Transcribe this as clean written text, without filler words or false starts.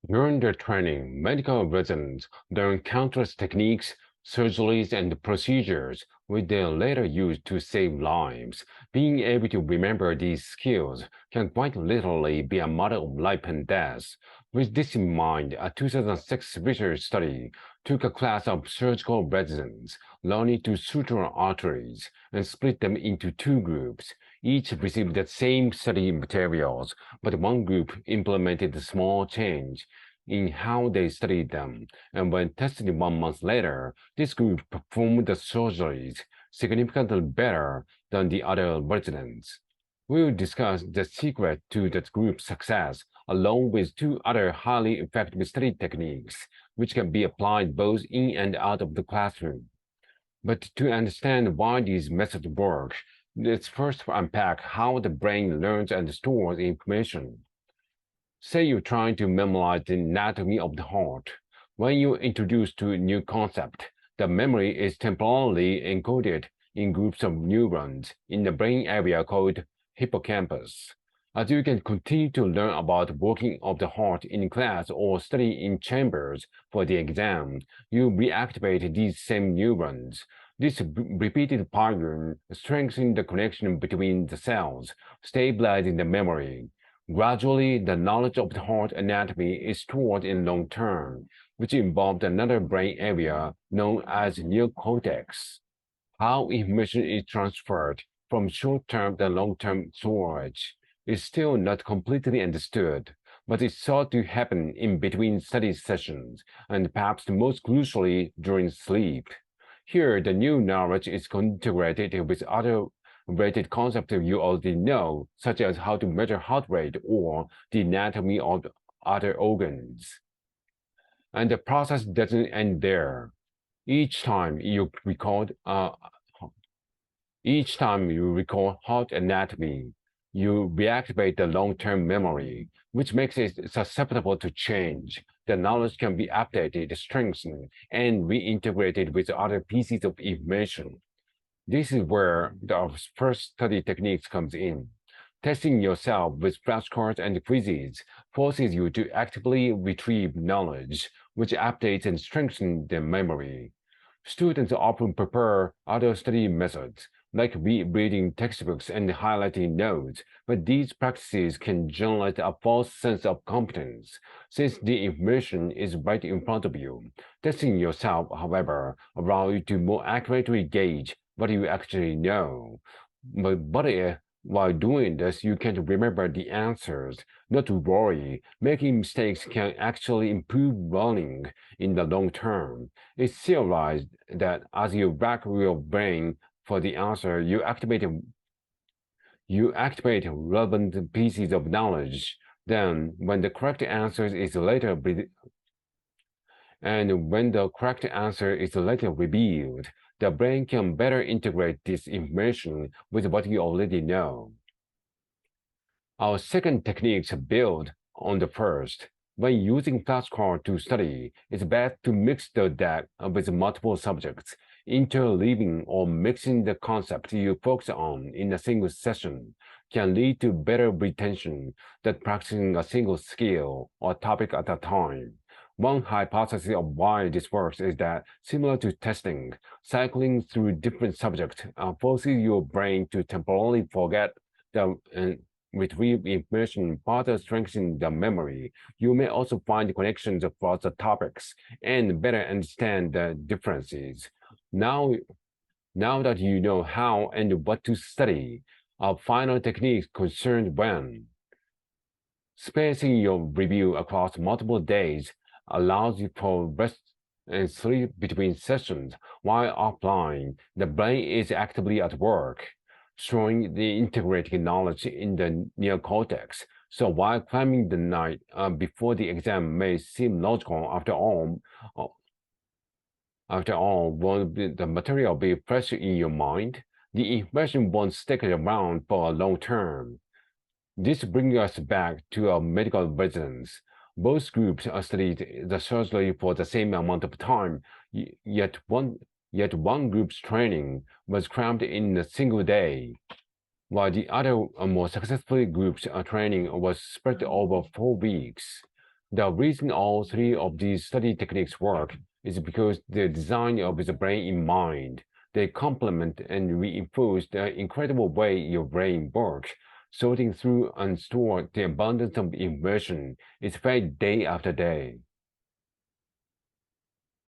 During their training, medical residents learn countless techniques, surgeries, and procedures which they later use to save lives. Being able to remember these skills can quite literally be a matter of life and death. With this in mind, a 2006 research study took a class of surgical residents learning to suture arteries and split them into two groups. Each received the same study materials, but one group implemented a small change in how they studied them, and when tested 1 month later, this group performed the surgeries significantly better than the other residents. We will discuss the secret to that group's success, along with two other highly effective study techniques, which can be applied both in and out of the classroom. But to understand why these methods work, let's first unpack how the brain learns and stores information. Say you're trying to memorize the anatomy of the heart. When you're introduced to a new concept, the memory is temporarily encoded in groups of neurons in the brain area called hippocampus. As you can continue to learn about the working of the heart in class or study in chambers for the exam, you reactivate these same neurons. This repeated pattern strengthens the connection between the cells, stabilizing the memory. Gradually, the knowledge of the heart anatomy is stored in long term, which involves another brain area known as neocortex. How information is transferred from short-term to long-term storage is still not completely understood, but is thought to happen in between study sessions, and perhaps most crucially during sleep. Here, the new knowledge is integrated with other related concepts you already know, such as how to measure heart rate or the anatomy of other organs. And the process doesn't end there. Each time you record, each time you record heart anatomy, you reactivate the long-term memory, which makes it susceptible to change. The knowledge can be updated, strengthened, and reintegrated with other pieces of information. This is where the first study techniques comes in. Testing yourself with flashcards and quizzes forces you to actively retrieve knowledge, which updates and strengthens the memory. Students often prepare other study methods, like reading textbooks and highlighting notes, but these practices can generate a false sense of competence, since the information is right in front of you. Testing yourself, however, allows you to more accurately gauge what you actually know. But if, while doing this, you can't remember the answers, not to worry. Making mistakes can actually improve learning in the long term. It's theorized that as you rack your brain for the answer, you activate relevant pieces of knowledge. Then, when the correct answer is later revealed, the brain can better integrate this information with what you already know. Our second techniques build on the first. When using flashcards to study, it's best to mix the deck with multiple subjects. Interleaving or mixing the concepts you focus on in a single session can lead to better retention than practicing a single skill or topic at a time. One hypothesis of why this works is that, similar to testing, cycling through different subjects forces your brain to temporarily forget and retrieve information, further strengthening the memory. You may also find connections across the topics and better understand the differences. Now, now that you know how and what to study, our final technique concerns when. Spacing your review across multiple days allows you for rest and sleep between sessions, while offline, the brain is actively at work, storing the integrated knowledge in the neocortex. So while climbing the night before the exam may seem logical, won't the material be fresh in your mind? The information won't stick around for a long term. This brings us back to our medical residents. Both groups studied the surgery for the same amount of time, yet one group's training was crammed in a single day, while the other more successful group's training was spread over 4 weeks. The reason all three of these study techniques work is because the design of the brain in mind. They complement and reinforce the incredible way your brain works. Sorting through and store the abundance of information is fed day after day.